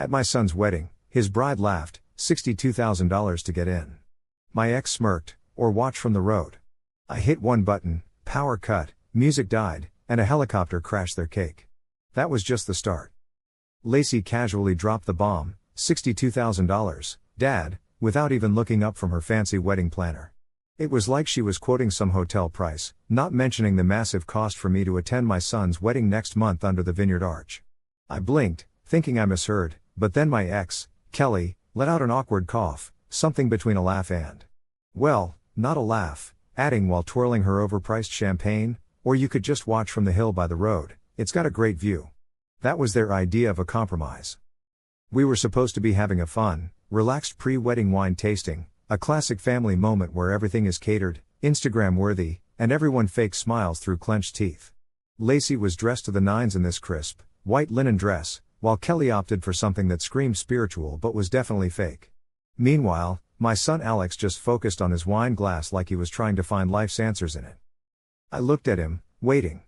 At my son's wedding, his bride laughed, $62,000 to get in. My ex smirked, or watch from the road. I hit one button, power cut, music died, and a helicopter crashed their cake. That was just the start. Lacey casually dropped the bomb, $62,000, Dad, without even looking up from her fancy wedding planner. It was like she was quoting some hotel price, not mentioning the massive cost for me to attend my son's wedding next month under the vineyard arch. I blinked, thinking I misheard, but then my ex, Kelly, let out an awkward cough, something between a laugh and, well, not a laugh, adding while twirling her overpriced champagne, or you could just watch from the hill by the road, it's got a great view. That was their idea of a compromise. We were supposed to be having a fun, relaxed pre-wedding wine tasting, a classic family moment where everything is catered, Instagram-worthy, and everyone fakes smiles through clenched teeth. Lacey was dressed to the nines in this crisp, white linen dress, while Kelly opted for something that screamed spiritual but was definitely fake. Meanwhile, my son Alex just focused on his wine glass like he was trying to find life's answers in it. I looked at him, waiting.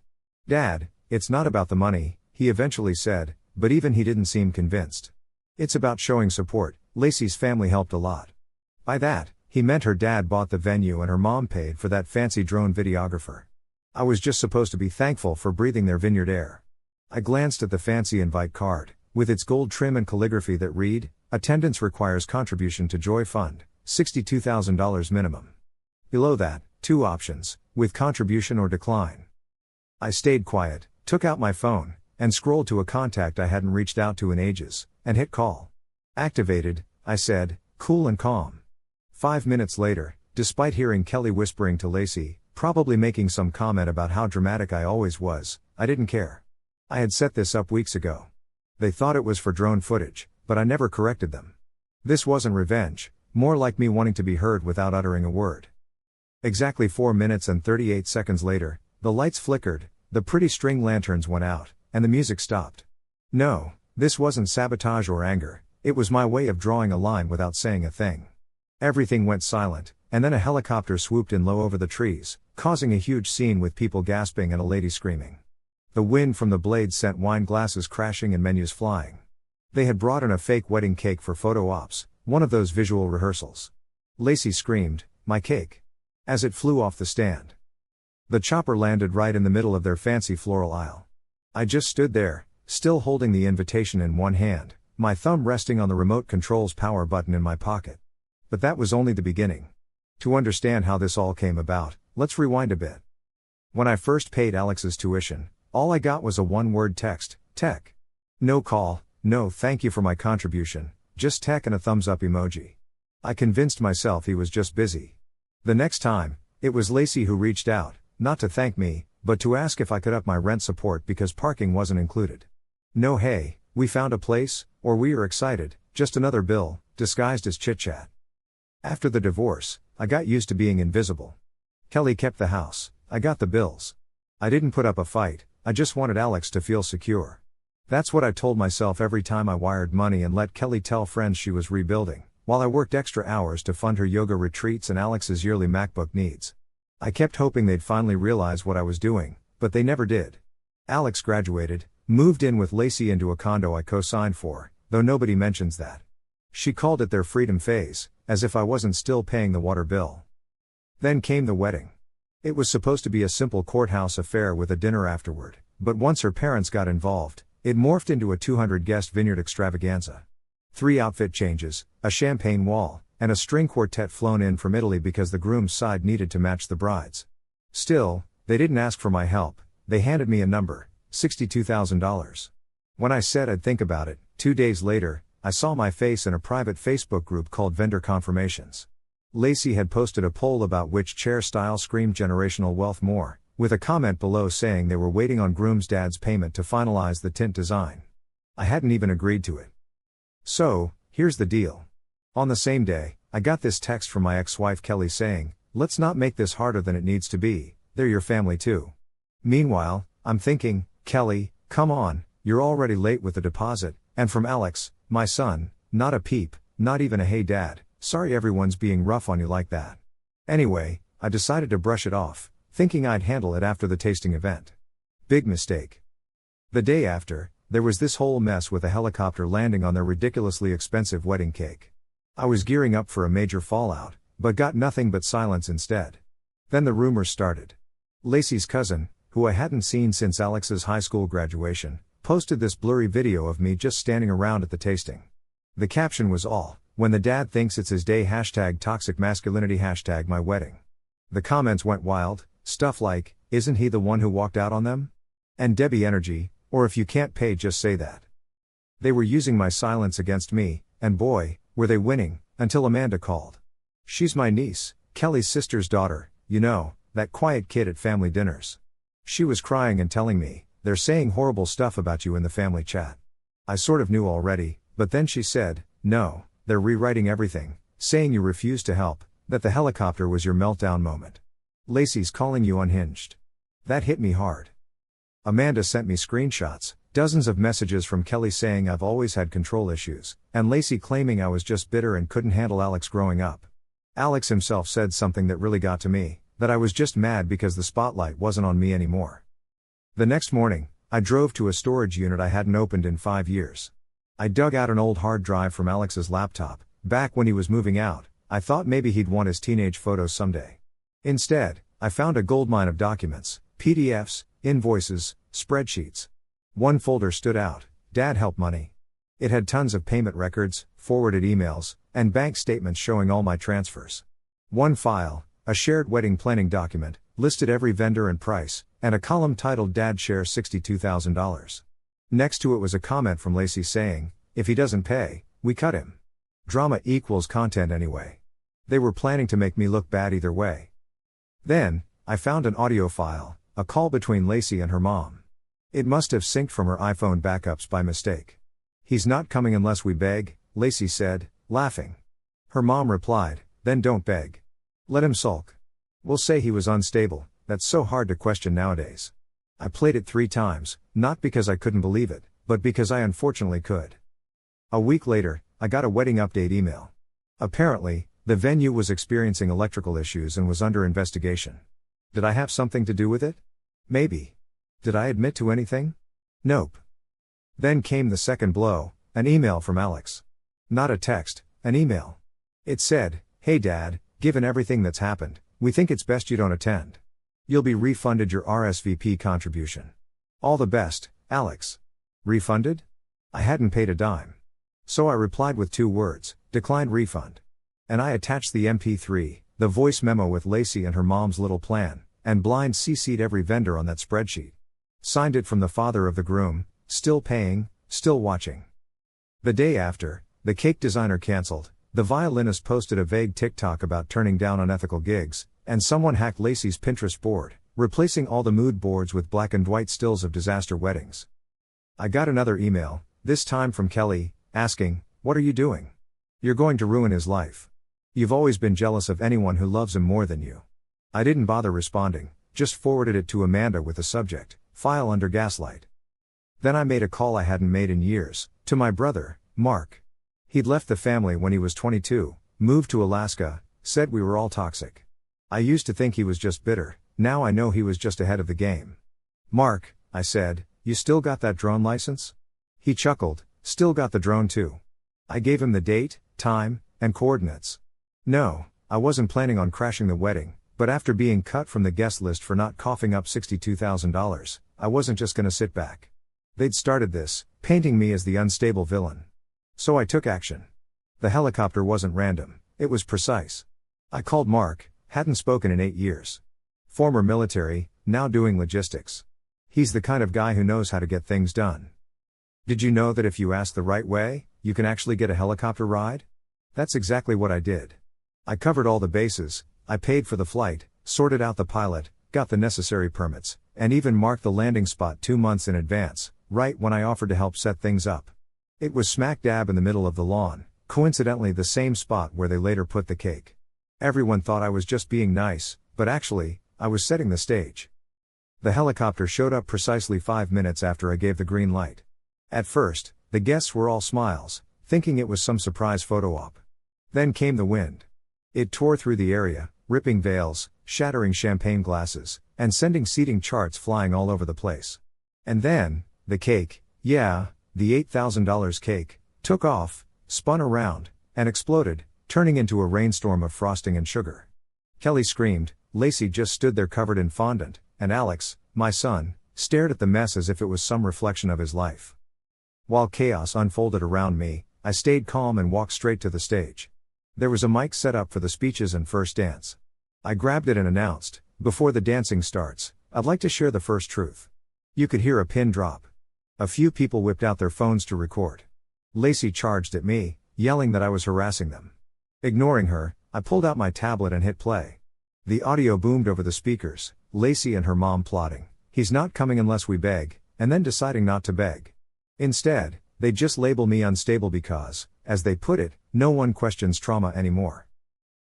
Dad, it's not about the money, he eventually said, but even he didn't seem convinced. It's about showing support. Lacey's family helped a lot. By that, he meant her dad bought the venue and her mom paid for that fancy drone videographer. I was just supposed to be thankful for breathing their vineyard air. I glanced at the fancy invite card, with its gold trim and calligraphy that read, "Attendance requires contribution to Joy Fund, $62,000 minimum." Below that, two options, with contribution or decline. I stayed quiet, took out my phone, and scrolled to a contact I hadn't reached out to in ages, and hit call. Activated, I said, cool and calm. 5 minutes later, despite hearing Kelly whispering to Lacey, probably making some comment about how dramatic I always was, I didn't care. I had set this up weeks ago. They thought it was for drone footage, but I never corrected them. This wasn't revenge, more like me wanting to be heard without uttering a word. Exactly 4 minutes and 38 seconds later, the lights flickered, the pretty string lanterns went out, and the music stopped. No, this wasn't sabotage or anger, it was my way of drawing a line without saying a thing. Everything went silent, and then a helicopter swooped in low over the trees, causing a huge scene with people gasping and a lady screaming. The wind from the blades sent wine glasses crashing and menus flying. They had brought in a fake wedding cake for photo ops, one of those visual rehearsals. Lacey screamed, "My cake!" as it flew off the stand. The chopper landed right in the middle of their fancy floral aisle. I just stood there, still holding the invitation in one hand, my thumb resting on the remote control's power button in my pocket. But that was only the beginning. To understand how this all came about, let's rewind a bit. When I first paid Alex's tuition, all I got was a one-word text, tech. No call, no thank you for my contribution, just tech and a thumbs up emoji. I convinced myself he was just busy. The next time, it was Lacey who reached out, not to thank me, but to ask if I could up my rent support because parking wasn't included. No hey, we found a place, or we are excited, just another bill, disguised as chit-chat. After the divorce, I got used to being invisible. Kelly kept the house, I got the bills. I didn't put up a fight, I just wanted Alex to feel secure. That's what I told myself every time I wired money and let Kelly tell friends she was rebuilding, while I worked extra hours to fund her yoga retreats and Alex's yearly MacBook needs. I kept hoping they'd finally realize what I was doing, but they never did. Alex graduated, moved in with Lacey into a condo I co-signed for, though nobody mentions that. She called it their freedom phase, as if I wasn't still paying the water bill. Then came the wedding. It was supposed to be a simple courthouse affair with a dinner afterward, but once her parents got involved, it morphed into a 200-guest vineyard extravaganza. 3 outfit changes, a champagne wall, and a string quartet flown in from Italy because the groom's side needed to match the bride's. Still, they didn't ask for my help, they handed me a number, $62,000. When I said I'd think about it, 2 days later, I saw my face in a private Facebook group called Vendor Confirmations. Lacey had posted a poll about which chair style screamed generational wealth more, with a comment below saying they were waiting on groom's dad's payment to finalize the tint design. I hadn't even agreed to it. So, here's the deal. On the same day, I got this text from my ex-wife Kelly saying, "Let's not make this harder than it needs to be, they're your family too." Meanwhile, I'm thinking, Kelly, come on, you're already late with the deposit, and from Alex, my son, not a peep, not even a hey dad, sorry everyone's being rough on you like that. Anyway, I decided to brush it off, thinking I'd handle it after the tasting event. Big mistake. The day after, there was this whole mess with a helicopter landing on their ridiculously expensive wedding cake. I was gearing up for a major fallout, but got nothing but silence instead. Then the rumors started. Lacey's cousin, who I hadn't seen since Alex's high school graduation, posted this blurry video of me just standing around at the tasting. The caption was all, "When the dad thinks it's his day #toxic masculinity #my wedding." The comments went wild, stuff like, "Isn't he the one who walked out on them?" And Debbie energy, or "If you can't pay just say that." They were using my silence against me, and boy, were they winning, until Amanda called. She's my niece, Kelly's sister's daughter, you know, that quiet kid at family dinners. She was crying and telling me, "They're saying horrible stuff about you in the family chat." I sort of knew already, but then she said, "No, they're rewriting everything, saying you refused to help, that the helicopter was your meltdown moment. Lacey's calling you unhinged." That hit me hard. Amanda sent me screenshots, dozens of messages from Kelly saying I've always had control issues, and Lacey claiming I was just bitter and couldn't handle Alex growing up. Alex himself said something that really got to me, that I was just mad because the spotlight wasn't on me anymore. The next morning, I drove to a storage unit I hadn't opened in 5 years. I dug out an old hard drive from Alex's laptop. Back when he was moving out, I thought maybe he'd want his teenage photos someday. Instead, I found a goldmine of documents, PDFs, invoices, spreadsheets. One folder stood out, Dad help money. It had tons of payment records, forwarded emails, and bank statements showing all my transfers. One file, a shared wedding planning document, listed every vendor and price, and a column titled Dad shares $62,000. Next to it was a comment from Lacey saying, "If he doesn't pay, we cut him." Drama equals content anyway. They were planning to make me look bad either way. Then, I found an audio file, a call between Lacey and her mom. It must have synced from her iPhone backups by mistake. "He's not coming unless we beg," Lacey said, laughing. Her mom replied, "Then don't beg. Let him sulk. We'll say he was unstable, that's so hard to question nowadays." I played it 3 times, not because I couldn't believe it, but because I unfortunately could. A week later, I got a wedding update email. Apparently, the venue was experiencing electrical issues and was under investigation. Did I have something to do with it? Maybe. Did I admit to anything? Nope. Then came the second blow, an email from Alex. Not a text, an email. It said, "Hey Dad, given everything that's happened, we think it's best you don't attend. You'll be refunded your RSVP contribution. All the best, Alex." Refunded? I hadn't paid a dime. So I replied with 2 words, "Declined refund." And I attached the MP3, the voice memo with Lacey and her mom's little plan, and blind CC'd every vendor on that spreadsheet. Signed it from the father of the groom, still paying, still watching. The day after, the cake designer canceled, the violinist posted a vague TikTok about turning down unethical gigs, and someone hacked Lacey's Pinterest board, replacing all the mood boards with black and white stills of disaster weddings. I got another email, this time from Kelly, asking, "What are you doing? You're going to ruin his life. You've always been jealous of anyone who loves him more than you." I didn't bother responding, just forwarded it to Amanda with the subject, "File under gaslight." Then I made a call I hadn't made in years, to my brother, Mark. He'd left the family when he was 22, moved to Alaska, said we were all toxic. I used to think he was just bitter, now I know he was just ahead of the game. "Mark," I said, "you still got that drone license?" He chuckled, "Still got the drone too." I gave him the date, time, and coordinates. No, I wasn't planning on crashing the wedding, but after being cut from the guest list for not coughing up $62,000, I wasn't just gonna sit back. They'd started this, painting me as the unstable villain. So I took action. The helicopter wasn't random, it was precise. I called Mark, hadn't spoken in 8 years. Former military, now doing logistics. He's the kind of guy who knows how to get things done. Did you know that if you ask the right way, you can actually get a helicopter ride? That's exactly what I did. I covered all the bases, I paid for the flight, sorted out the pilot, got the necessary permits, and even marked the landing spot 2 months in advance, right when I offered to help set things up. It was smack dab in the middle of the lawn, coincidentally the same spot where they later put the cake. Everyone thought I was just being nice, but actually, I was setting the stage. The helicopter showed up precisely 5 minutes after I gave the green light. At first, the guests were all smiles, thinking it was some surprise photo op. Then came the wind. It tore through the area, ripping veils, shattering champagne glasses, and sending seating charts flying all over the place. And then, the cake, Yeah, the $8,000 cake took off, spun around, and exploded, turning into a rainstorm of frosting and sugar. Kelly screamed, Lacey just stood there covered in fondant, and Alex, my son, stared at the mess as if it was some reflection of his life. While chaos unfolded around me, I stayed calm and walked straight to the stage. There was a mic set up for the speeches and first dance. I grabbed it and announced, before the dancing starts, I'd like to share the first truth. You could hear a pin drop. A few people whipped out their phones to record. Lacey charged at me, yelling that I was harassing them. Ignoring her, I pulled out my tablet and hit play. The audio boomed over the speakers, Lacey and her mom plotting, he's not coming unless we beg, and then deciding not to beg. Instead, they just label me unstable because, as they put it, no one questions trauma anymore.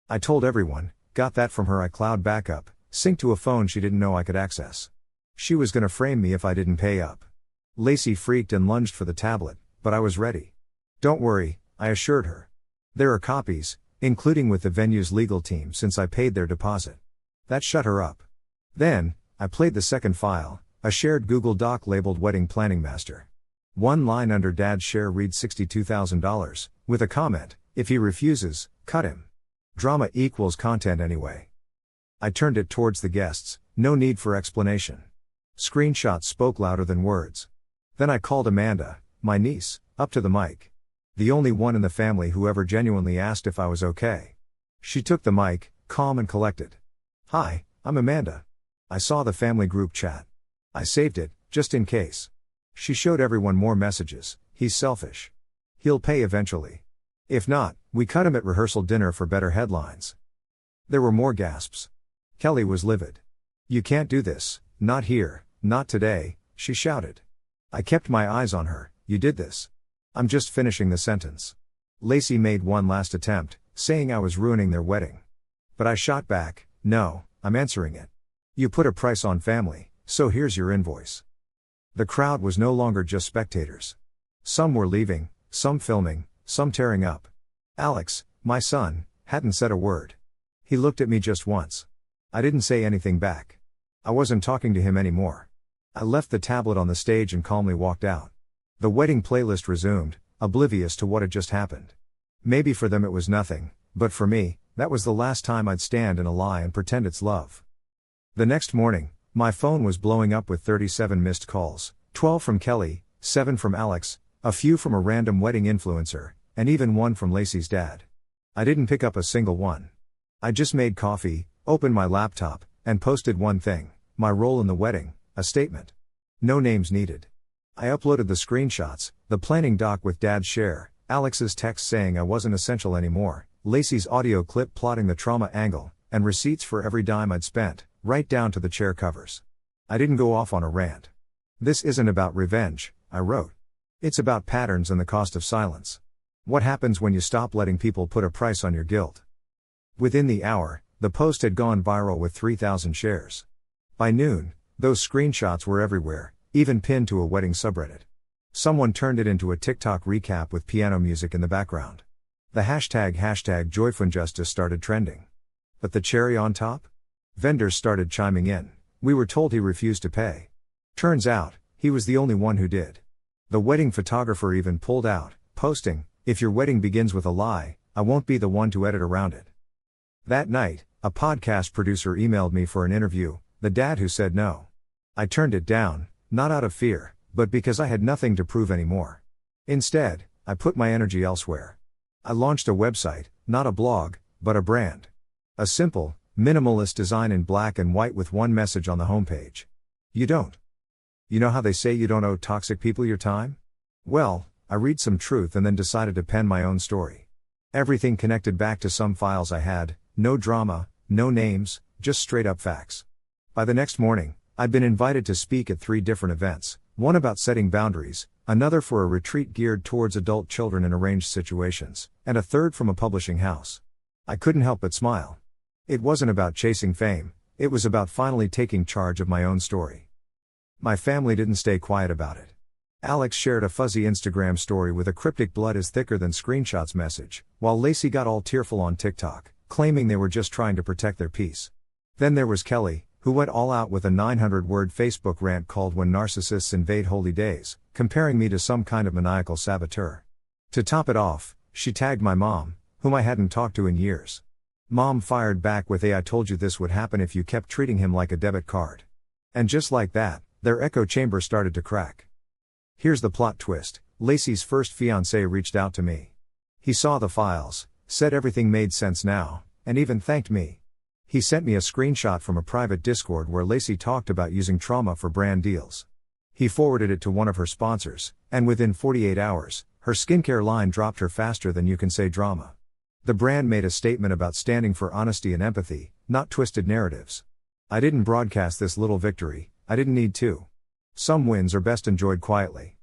I told everyone, got that from her iCloud backup, synced to a phone she didn't know I could access. She was gonna frame me if I didn't pay up. Lacey freaked and lunged for the tablet, but I was ready. Don't worry, I assured her. There are copies, including with the venue's legal team since I paid their deposit. That shut her up. Then, I played the second file, a shared Google Doc labeled Wedding Planning Master. One line under Dad's share reads $62,000, with a comment, if he refuses, cut him. Drama equals content anyway. I turned it towards the guests, no need for explanation. Screenshots spoke louder than words. Then I called Amanda, my niece, up to the mic. The only one in the family who ever genuinely asked if I was okay. She took the mic, calm and collected. Hi, I'm Amanda. I saw the family group chat. I saved it, just in case. She showed everyone more messages, he's selfish. He'll pay eventually. If not, we cut him at rehearsal dinner for better headlines. There were more gasps. Kelly was livid. You can't do this, not here, not today, she shouted. I kept my eyes on her, you did this. I'm just finishing the sentence. Lacey made one last attempt, saying I was ruining their wedding. But I shot back, no, I'm answering it. You put a price on family, so here's your invoice. The crowd was no longer just spectators. Some were leaving, some filming, some tearing up. Alex, my son, hadn't said a word. He looked at me just once. I didn't say anything back. I wasn't talking to him anymore. I left the tablet on the stage and calmly walked out. The wedding playlist resumed, oblivious to what had just happened. Maybe for them it was nothing, but for me, that was the last time I'd stand in a lie and pretend it's love. The next morning, my phone was blowing up with 37 missed calls, 12 from Kelly, 7 from Alex, a few from a random wedding influencer, and even one from Lacey's dad. I didn't pick up a single one. I just made coffee, opened my laptop, and posted one thing, my role in the wedding, a statement. No names needed. I uploaded the screenshots, the planning doc with Dad's share, Alex's text saying I wasn't essential anymore, Lacey's audio clip plotting the trauma angle, and receipts for every dime I'd spent, right down to the chair covers. I didn't go off on a rant. This isn't about revenge, I wrote. It's about patterns and the cost of silence. What happens when you stop letting people put a price on your guilt? Within the hour, the post had gone viral with 3,000 shares. By noon, those screenshots were everywhere, even pinned to a wedding subreddit. Someone turned it into a TikTok recap with piano music in the background. The hashtag #JoyFunJustice started trending. But the cherry on top? Vendors started chiming in. We were told he refused to pay. Turns out, he was the only one who did. The wedding photographer even pulled out, posting, if your wedding begins with a lie, I won't be the one to edit around it. That night, a podcast producer emailed me for an interview, the dad who said no. I turned it down, not out of fear, but because I had nothing to prove anymore. Instead, I put my energy elsewhere. I launched a website, not a blog, but a brand. A simple, minimalist design in black and white with one message on the homepage. You don't. You know how they say you don't owe toxic people your time? Well, I read some truth and then decided to pen my own story. Everything connected back to some files I had, no drama, no names, just straight up facts. By the next morning, I'd been invited to speak at 3 different events, one about setting boundaries, another for a retreat geared towards adult children in arranged situations, and a third from a publishing house. I couldn't help but smile. It wasn't about chasing fame, it was about finally taking charge of my own story. My family didn't stay quiet about it. Alex shared a fuzzy Instagram story with a cryptic blood is thicker than screenshots message, while Lacey got all tearful on TikTok, claiming they were just trying to protect their peace. Then there was Kelly, who went all out with a 900-word Facebook rant called When Narcissists Invade Holy Days, comparing me to some kind of maniacal saboteur. To top it off, she tagged my mom, whom I hadn't talked to in years. Mom fired back with I told you this would happen if you kept treating him like a debit card. And just like that, their echo chamber started to crack. Here's the plot twist. Lacey's first fiancé reached out to me. He saw the files, said everything made sense now, and even thanked me. He sent me a screenshot from a private Discord where Lacey talked about using trauma for brand deals. He forwarded it to one of her sponsors, and within 48 hours, her skincare line dropped her faster than you can say drama. The brand made a statement about standing for honesty and empathy, not twisted narratives. I didn't broadcast this little victory, I didn't need to. Some wins are best enjoyed quietly.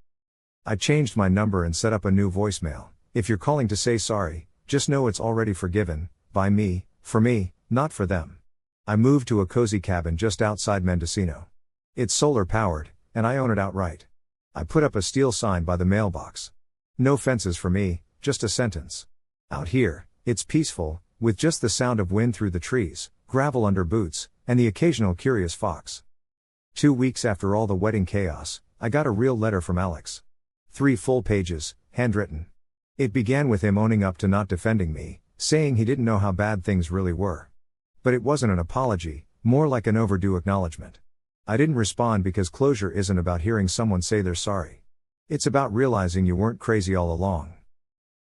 I changed my number and set up a new voicemail. If you're calling to say sorry, just know it's already forgiven, by me, for me, not for them. I moved to a cozy cabin just outside Mendocino. It's solar powered, and I own it outright. I put up a steel sign by the mailbox. No fences for me, just a sentence. Out here, it's peaceful, with just the sound of wind through the trees, gravel under boots, and the occasional curious fox. 2 weeks after all the wedding chaos, I got a real letter from Alex. 3 full pages, handwritten. It began with him owning up to not defending me, saying he didn't know how bad things really were. But it wasn't an apology, more like an overdue acknowledgement. I didn't respond because closure isn't about hearing someone say they're sorry. It's about realizing you weren't crazy all along.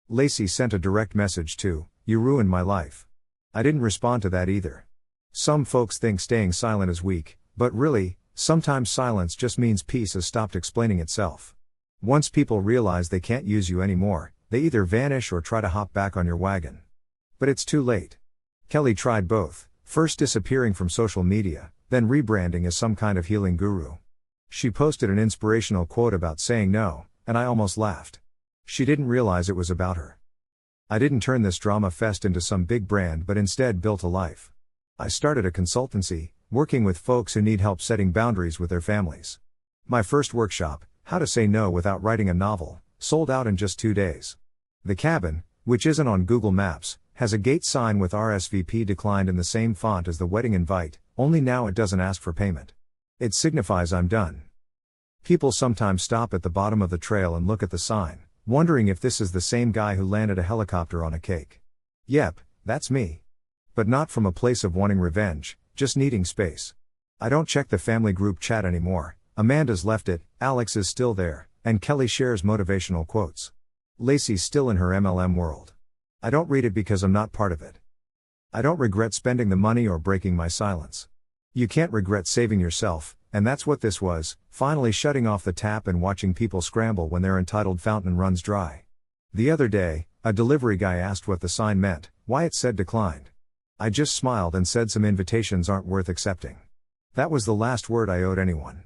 Lacey sent a direct message too, you ruined my life. I didn't respond to that either. Some folks think staying silent is weak, but really, sometimes silence just means peace has stopped explaining itself. Once people realize they can't use you anymore, they either vanish or try to hop back on your wagon. But it's too late. Kelly tried both, first disappearing from social media, then rebranding as some kind of healing guru. She posted an inspirational quote about saying no, and I almost laughed. She didn't realize it was about her. I didn't turn this drama fest into some big brand but instead built a life. I started a consultancy, working with folks who need help setting boundaries with their families. My first workshop, How to Say No Without Writing a Novel, sold out in just 2 days. The cabin, which isn't on Google Maps, has a gate sign with RSVP declined in the same font as the wedding invite, only now it doesn't ask for payment. It signifies I'm done. People sometimes stop at the bottom of the trail and look at the sign, wondering if this is the same guy who landed a helicopter on a cake. Yep, that's me. But not from a place of wanting revenge, just needing space. I don't check the family group chat anymore. Amanda's left it, Alex is still there, and Kelly shares motivational quotes. Lacey's still in her MLM world. I don't read it because I'm not part of it. I don't regret spending the money or breaking my silence. You can't regret saving yourself, and that's what this was, finally shutting off the tap and watching people scramble when their entitled fountain runs dry. The other day, a delivery guy asked what the sign meant, why it said declined. I just smiled and said some invitations aren't worth accepting. That was the last word I owed anyone.